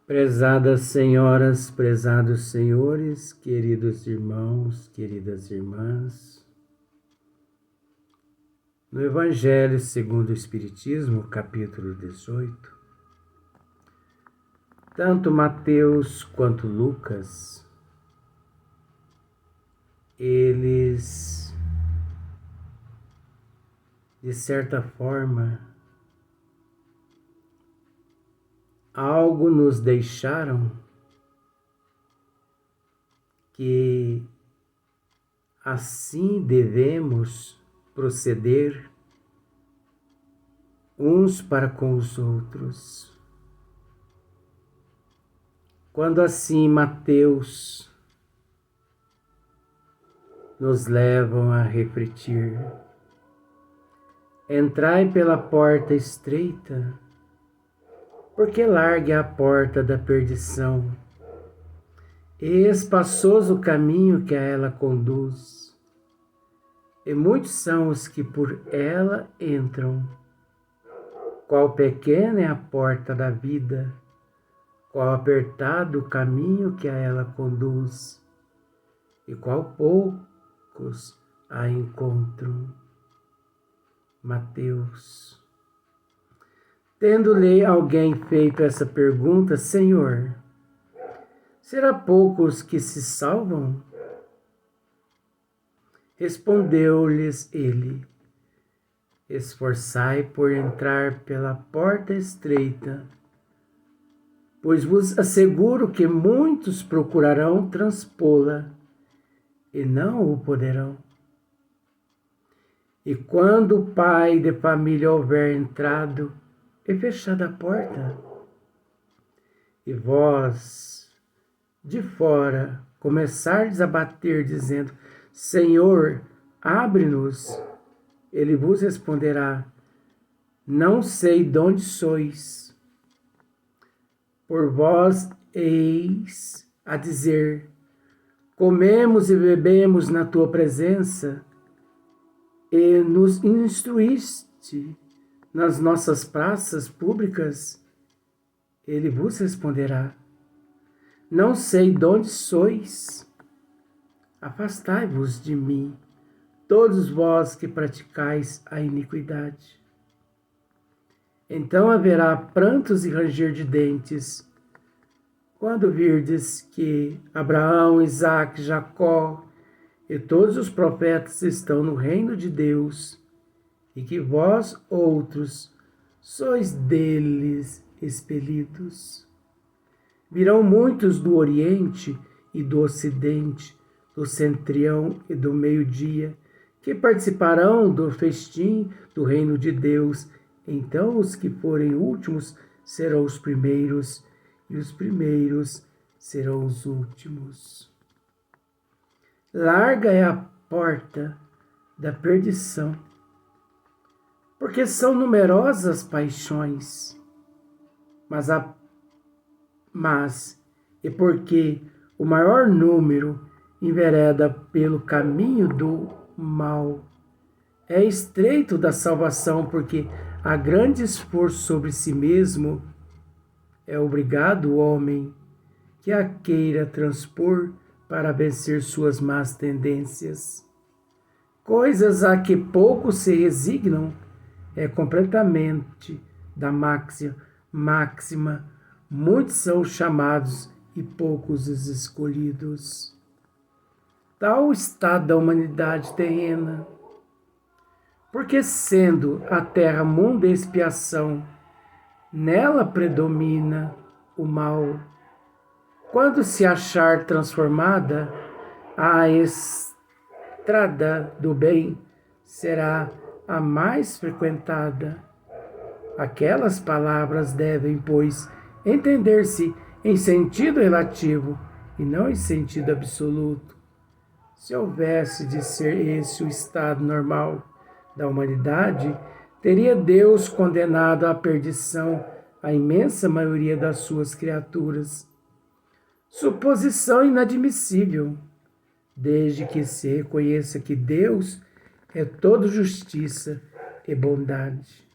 Prezadas senhoras, prezados senhores, queridos irmãos, queridas irmãs, no Evangelho segundo o Espiritismo, capítulo 18, tanto Mateus quanto Lucas, eles, de certa forma, algo nos deixaram que assim devemos proceder uns para com os outros. Quando assim Mateus nos levam a refletir: entrai pela porta estreita, porque larga é a porta da perdição, e espaçoso o caminho que a ela conduz, e muitos são os que por ela entram. Qual pequena é a porta da vida, qual apertado o caminho que a ela conduz, e qual poucos a encontram. Mateus. Tendo-lhe alguém feito essa pergunta: Senhor, será poucos que se salvam? Respondeu-lhes ele: esforçai por entrar pela porta estreita, pois vos asseguro que muitos procurarão transpô-la e não o poderão. E quando o pai de família houver entrado e fechado a porta, e vós de fora começardes a bater, dizendo: Senhor, abre-nos, ele vos responderá: não sei de onde sois. Por vós eis a dizer: comemos e bebemos na tua presença, e nos instruíste nas nossas praças públicas. Ele vos responderá: não sei de onde sois. Afastai-vos de mim, todos vós que praticais a iniquidade. Então haverá prantos e ranger de dentes, quando virdes que Abraão, Isaque, Jacó e todos os profetas estão no reino de Deus, e que vós outros sois deles expelidos. Virão muitos do Oriente e do Ocidente, do Centrião e do Meio-Dia, que participarão do festim do reino de Deus. Então os que forem últimos serão os primeiros, e os primeiros serão os últimos. Larga é a porta da perdição, porque são numerosas paixões, e porque o maior número envereda pelo caminho do mal. É estreito da salvação, porque há grande esforço sobre si mesmo. É obrigado o homem que a queira transpor para vencer suas más tendências. Coisas a que poucos se resignam é completamente da máxima: muitos são chamados e poucos os escolhidos. Tal o estado da humanidade terrena, porque sendo a terra mundo de expiação, nela predomina o mal. Quando se achar transformada, a estrada do bem será a mais frequentada. Aquelas palavras devem, pois, entender-se em sentido relativo e não em sentido absoluto. Se houvesse de ser esse o estado normal da humanidade, teria Deus condenado à perdição a imensa maioria das suas criaturas. Suposição inadmissível, desde que se reconheça que Deus é toda justiça e bondade.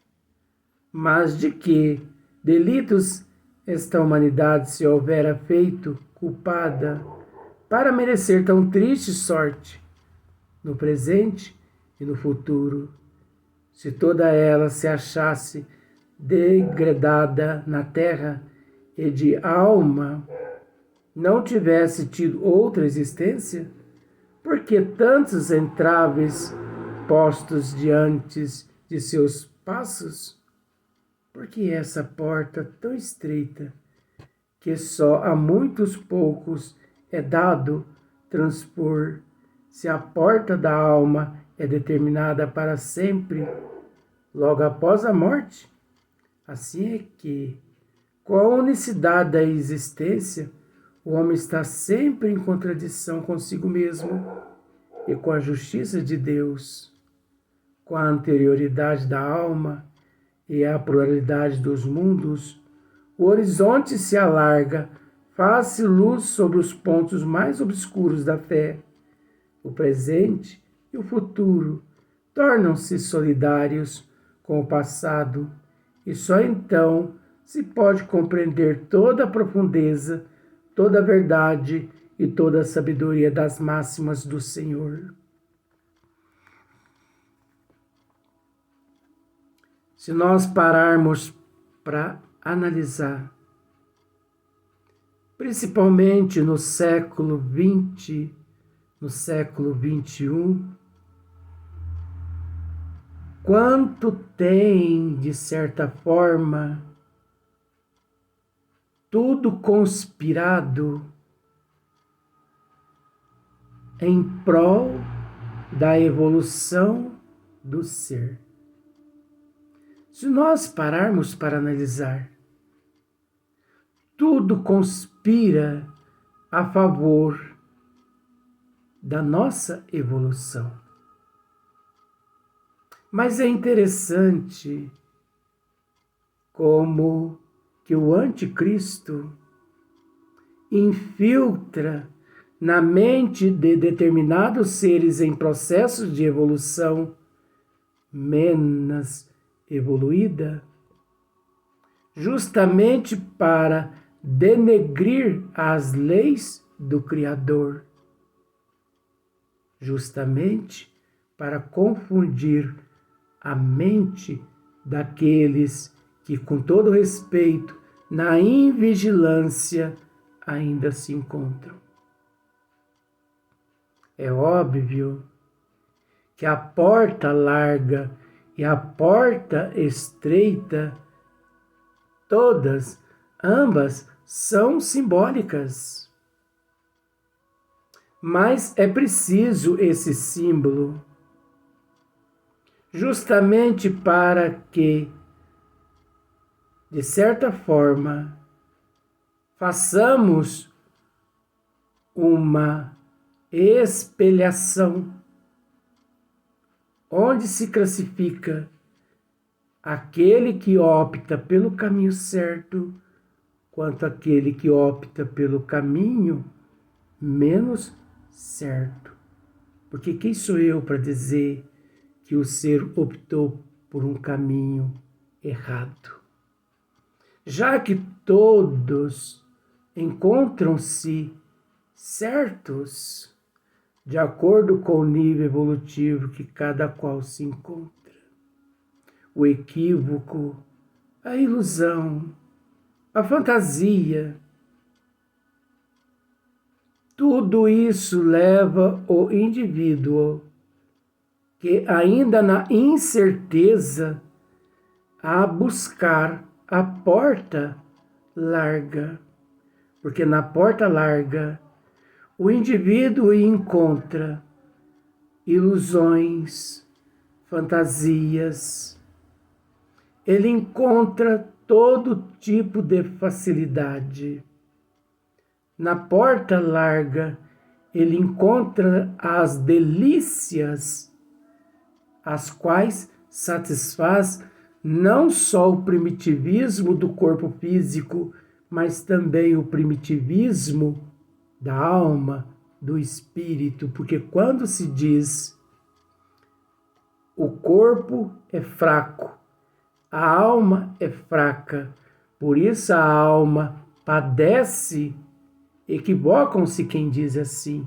Mas de que delitos esta humanidade se houvera feito culpada para merecer tão triste sorte no presente e no futuro, se toda ela se achasse degradada na terra e de alma não tivesse tido outra existência? Por que tantos entraves postos diante de seus passos? Por que essa porta tão estreita, que só a muitos poucos é dado transpor, se a porta da alma é determinada para sempre, logo após a morte? Assim é que, com a unicidade da existência, o homem está sempre em contradição consigo mesmo e com a justiça de Deus, com a anterioridade da alma e a pluralidade dos mundos. O horizonte se alarga, faz-se luz sobre os pontos mais obscuros da fé. O presente e o futuro tornam-se solidários com o passado, e só então se pode compreender toda a profundeza, toda a verdade e toda a sabedoria das máximas do Senhor. Se nós pararmos para analisar, principalmente no século XX, no século XXI, quanto tem, de certa forma, tudo conspirado em prol da evolução do ser. Se nós pararmos para analisar, tudo conspira a favor da nossa evolução. Mas é interessante como que o anticristo infiltra na mente de determinados seres em processos de evolução menos evoluída, justamente para denegrir as leis do Criador, justamente para confundir a mente daqueles que, com todo respeito, na invigilância ainda se encontram. É óbvio que a porta larga e a porta estreita, ambas são simbólicas. Mas é preciso esse símbolo justamente para que, de certa forma, façamos uma espelhação onde se classifica aquele que opta pelo caminho certo quanto aquele que opta pelo caminho menos certo. Porque quem sou eu para dizer que o ser optou por um caminho errado? Já que todos encontram-se certos de acordo com o nível evolutivo que cada qual se encontra. O equívoco, a ilusão, a fantasia, tudo isso leva o indivíduo, que ainda na incerteza, a buscar a porta larga. Porque na porta larga, o indivíduo encontra ilusões, fantasias, ele encontra todo tipo de facilidade. Na porta larga, ele encontra as delícias, as quais satisfaz não só o primitivismo do corpo físico, mas também o primitivismo da alma, do espírito, porque quando se diz o corpo é fraco, a alma é fraca, Por isso a alma padece. Equivocam-se quem diz assim,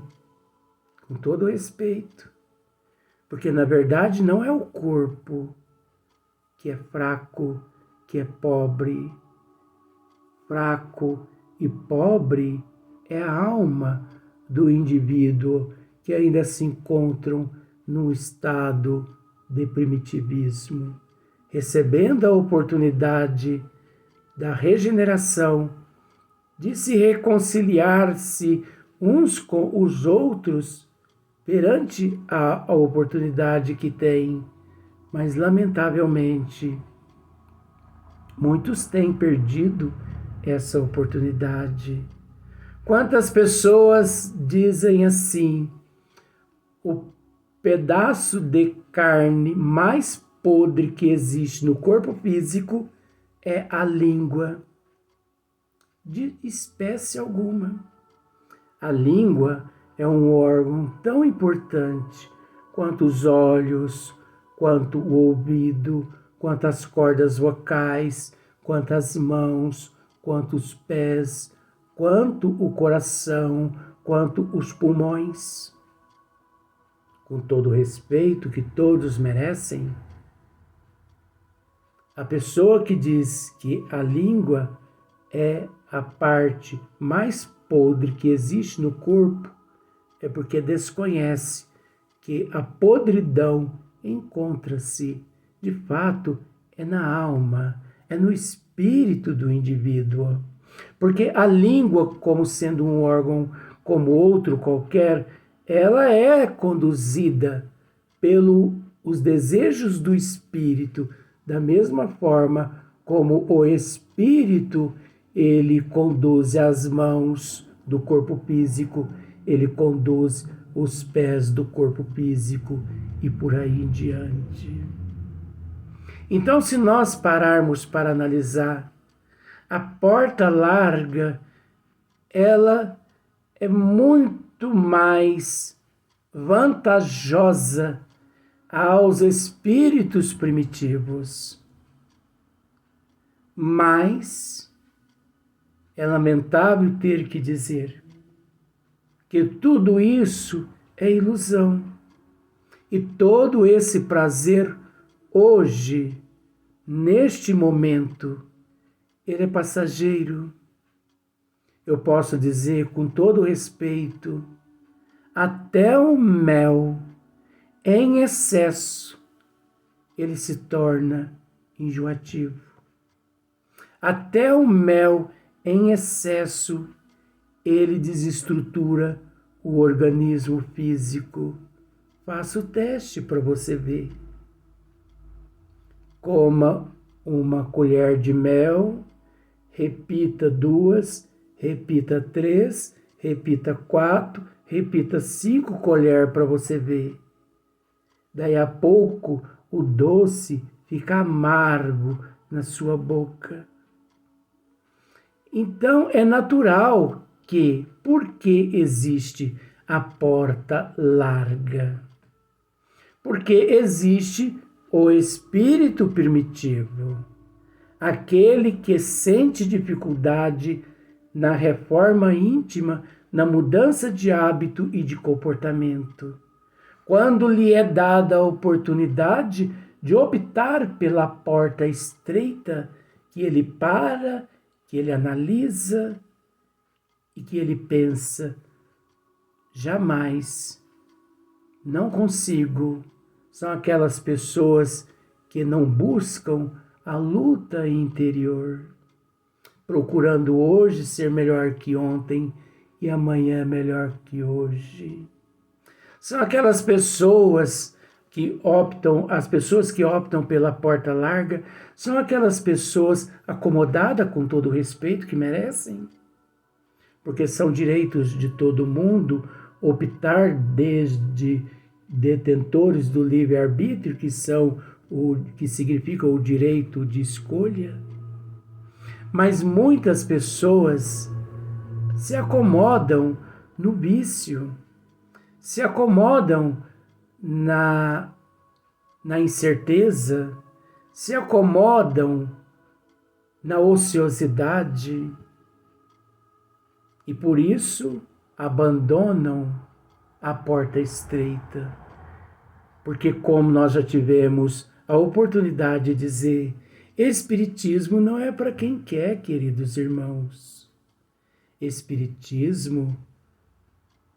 com todo respeito, porque na verdade não é o corpo que é fraco, que é pobre. Fraco e pobre é a alma do indivíduo que ainda se encontram num estado de primitivismo, recebendo a oportunidade da regeneração, de se reconciliar-se uns com os outros perante a oportunidade que têm, mas lamentavelmente muitos têm perdido essa oportunidade. Quantas pessoas dizem assim: o pedaço de carne mais podre que existe no corpo físico é a língua, de espécie alguma. A língua é um órgão tão importante quanto os olhos, quanto o ouvido, quanto as cordas vocais, quanto as mãos, quanto os pés, quanto o coração, quanto os pulmões. Com todo o respeito que todos merecem, a pessoa que diz que a língua é a parte mais podre que existe no corpo é porque desconhece que a podridão encontra-se, de fato, é na alma, é no espírito do indivíduo. Porque a língua, como sendo um órgão como outro qualquer, ela é conduzida pelos desejos do espírito, da mesma forma como o espírito ele conduz as mãos do corpo físico, ele conduz os pés do corpo físico e por aí em diante. Então, se nós pararmos para analisar, a porta larga, ela é muito mais vantajosa aos espíritos primitivos. Mas é lamentável ter que dizer que tudo isso é ilusão. E todo esse prazer hoje, neste momento, ele é passageiro. Eu posso dizer com todo respeito, até o mel, em excesso, ele se torna enjoativo. Até o mel, em excesso, ele desestrutura o organismo físico. Faça o teste para você ver. Coma uma colher de mel, repita 2, repita 3, repita 4, repita 5 colheres para você ver. Daí a pouco o doce fica amargo na sua boca. Então é natural que, porque existe a porta larga? Porque existe o espírito primitivo, aquele que sente dificuldade na reforma íntima, na mudança de hábito e de comportamento. Quando lhe é dada a oportunidade de optar pela porta estreita, que ele para, que ele analisa e que ele pensa: jamais, não consigo. São aquelas pessoas que não buscam a luta interior, procurando hoje ser melhor que ontem e amanhã melhor que hoje. São aquelas pessoas que optam, as pessoas que optam pela porta larga, são aquelas pessoas acomodadas com todo o respeito que merecem, porque são direitos de todo mundo optar desde detentores do livre-arbítrio, que são o que significa o direito de escolha. Mas muitas pessoas se acomodam no vício, se acomodam na incerteza, se acomodam na ociosidade e por isso abandonam a porta estreita. Porque, como nós já tivemos a oportunidade de dizer, Espiritismo não é para quem quer, queridos irmãos. Espiritismo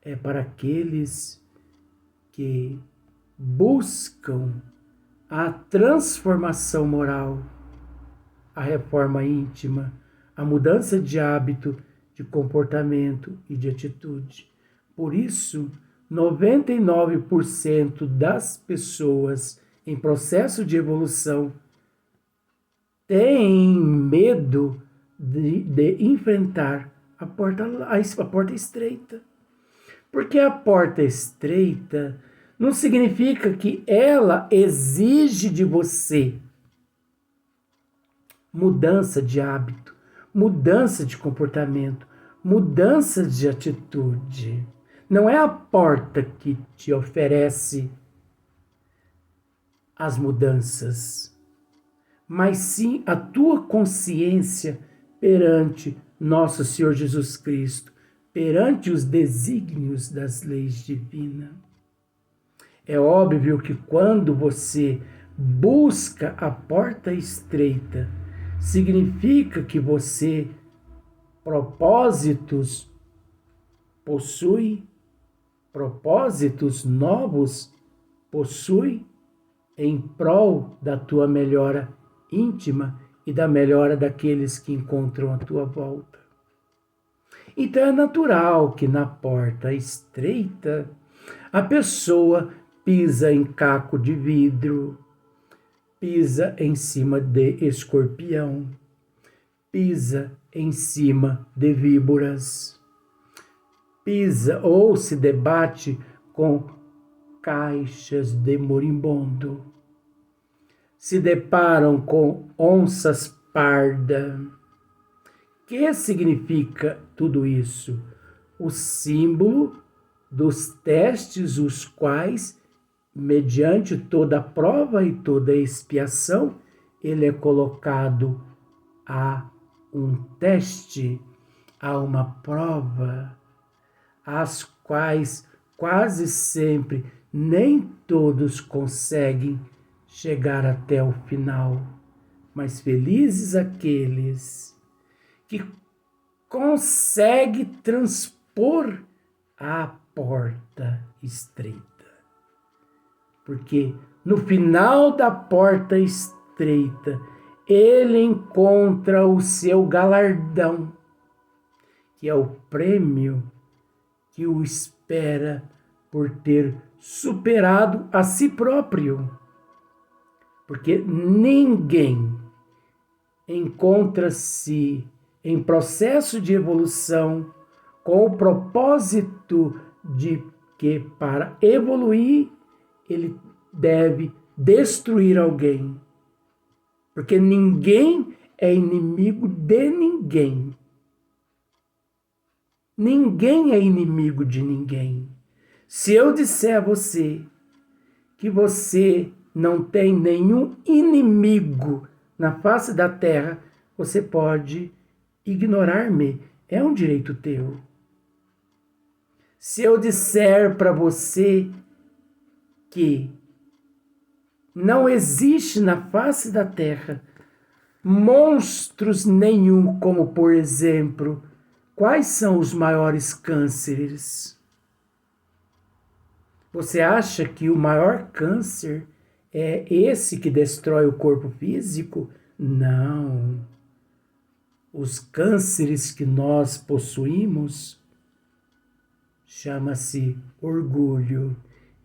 é para aqueles que buscam a transformação moral, a reforma íntima, a mudança de hábito, de comportamento e de atitude. Por isso, 99% das pessoas em processo de evolução têm medo de enfrentar a porta estreita. Porque a porta estreita não significa que ela exige de você mudança de hábito, mudança de comportamento, mudança de atitude. Não é a porta que te oferece as mudanças, mas sim a tua consciência perante nosso Senhor Jesus Cristo, perante os desígnios das leis divinas. É óbvio que quando você busca a porta estreita, significa que você possui propósitos novos, possui em prol da tua melhora íntima e da melhora daqueles que encontram a tua volta. Então é natural que na porta estreita a pessoa pisa em caco de vidro, pisa em cima de escorpião, pisa em cima de víboras, pisa ou se debate com caixas de moribundo, se deparam com onças pardas. O que significa tudo isso? O símbolo dos testes, os quais, mediante toda a prova e toda a expiação, ele é colocado a um teste, a uma prova, as quais quase sempre nem todos conseguem chegar até o final, mas felizes aqueles que conseguem transpor a porta estreita. Porque no final da porta estreita, ele encontra o seu galardão, que é o prêmio que o espera por ter superado a si próprio. Porque ninguém encontra-se em processo de evolução com o propósito de que, para evoluir, ele deve destruir alguém. Porque ninguém é inimigo de ninguém. Ninguém é inimigo de ninguém. Se eu disser a você que você não tem nenhum inimigo na face da terra, você pode ignorar-me. É um direito teu. Se eu disser para você que não existe na face da terra monstros nenhum, como por exemplo, quais são os maiores cânceres? Você acha que o maior câncer é esse que destrói o corpo físico? Não. Os cânceres que nós possuímos chama-se orgulho,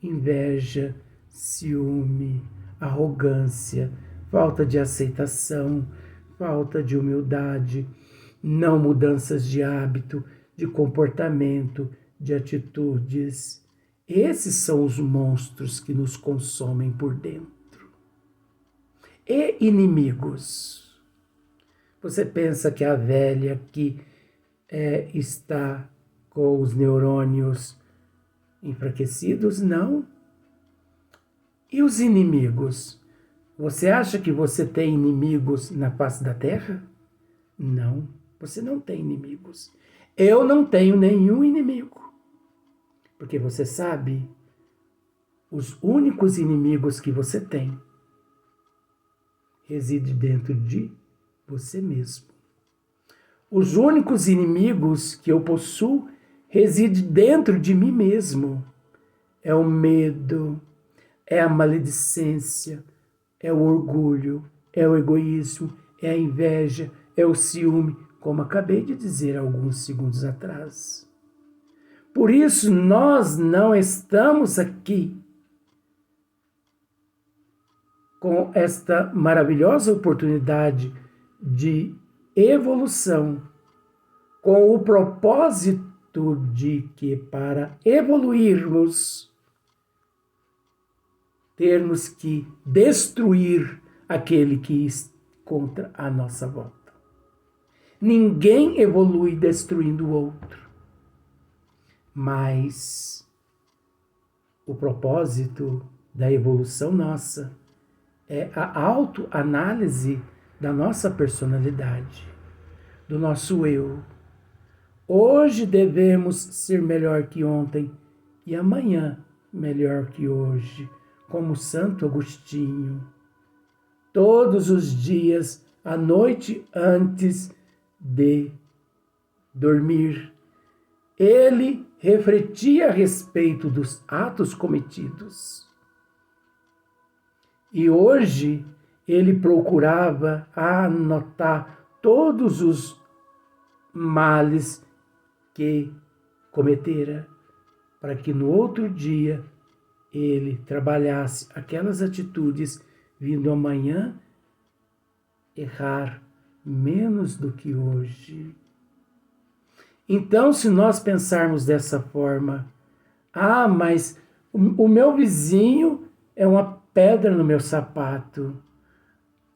inveja, ciúme, arrogância, falta de aceitação, falta de humildade, não mudanças de hábito, de comportamento, de atitudes. Esses são os monstros que nos consomem por dentro. E inimigos. Você pensa que a velha que está com os neurônios enfraquecidos? Não. E os inimigos? Você acha que você tem inimigos na face da terra? Não, você não tem inimigos. Eu não tenho nenhum inimigo. Porque você sabe, os únicos inimigos que você tem residem dentro de você mesmo. Os únicos inimigos que eu possuo residem dentro de mim mesmo. É o medo, é a maledicência, é o orgulho, é o egoísmo, é a inveja, é o ciúme, como acabei de dizer alguns segundos atrás. Por isso, nós não estamos aqui com esta maravilhosa oportunidade de evolução, com o propósito de que para evoluirmos, termos que destruir aquele que está contra a nossa volta. Ninguém evolui destruindo o outro. Mas o propósito da evolução nossa é a autoanálise da nossa personalidade, do nosso eu. Hoje devemos ser melhor que ontem e amanhã melhor que hoje, como Santo Agostinho. Todos os dias, à noite antes de dormir, ele refletia a respeito dos atos cometidos. E hoje ele procurava anotar todos os males que cometera, para que no outro dia ele trabalhasse aquelas atitudes, vindo amanhã errar menos do que hoje. Então, se nós pensarmos dessa forma, mas o meu vizinho é uma pedra no meu sapato,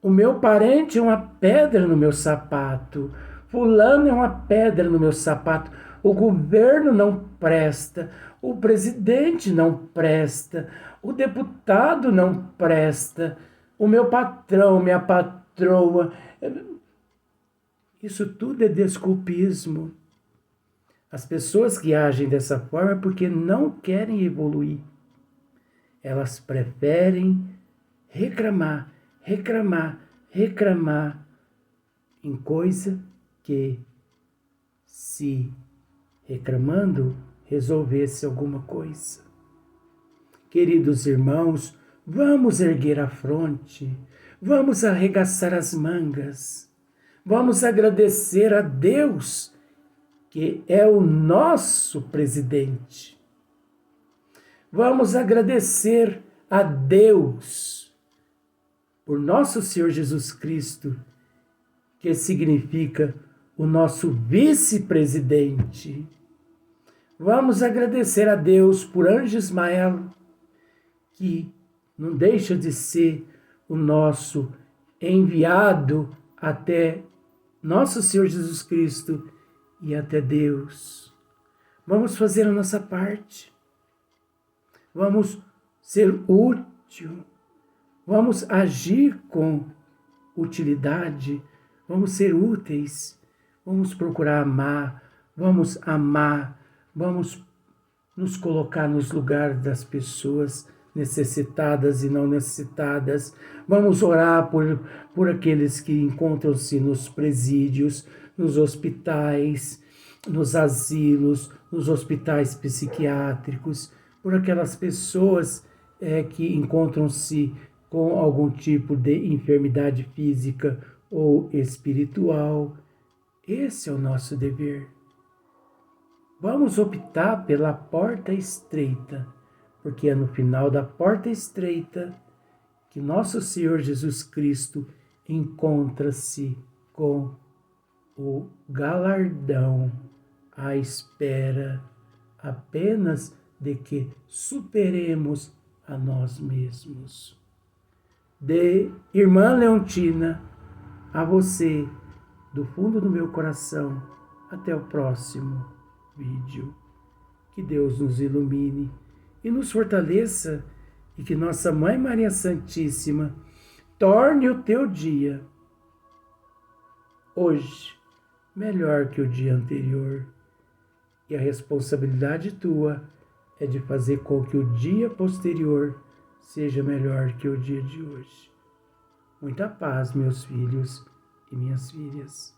o meu parente é uma pedra no meu sapato, fulano é uma pedra no meu sapato, o governo não presta, o presidente não presta, o deputado não presta, o meu patrão, minha patroa. Isso tudo é desculpismo. As pessoas que agem dessa forma é porque não querem evoluir. Elas preferem reclamar em coisa que, se reclamando, resolvesse alguma coisa. Queridos irmãos, vamos erguer a fronte, vamos arregaçar as mangas, vamos agradecer a Deus, que é o nosso presidente. Vamos agradecer a Deus por nosso Senhor Jesus Cristo, que significa o nosso vice-presidente. Vamos agradecer a Deus por Anjo Ismael, que não deixa de ser o nosso enviado até nosso Senhor Jesus Cristo e até Deus. Vamos fazer a nossa parte. Vamos ser útil. Vamos agir com utilidade. Vamos ser úteis. Vamos procurar amar. Vamos amar. Vamos nos colocar nos lugares das pessoas necessitadas e não necessitadas. Vamos orar por aqueles que encontram-se nos presídios, nos hospitais, nos asilos, nos hospitais psiquiátricos, por aquelas pessoas que encontram-se com algum tipo de enfermidade física ou espiritual. Esse é o nosso dever. Vamos optar pela porta estreita, porque é no final da porta estreita que nosso Senhor Jesus Cristo encontra-se com o galardão à espera apenas de que superemos a nós mesmos. De Irmã Leontina, a você, do fundo do meu coração, até o próximo vídeo. Que Deus nos ilumine e nos fortaleça, e que nossa Mãe Maria Santíssima torne o teu dia hoje melhor que o dia anterior. E a responsabilidade tua é de fazer com que o dia posterior seja melhor que o dia de hoje. Muita paz, meus filhos e minhas filhas.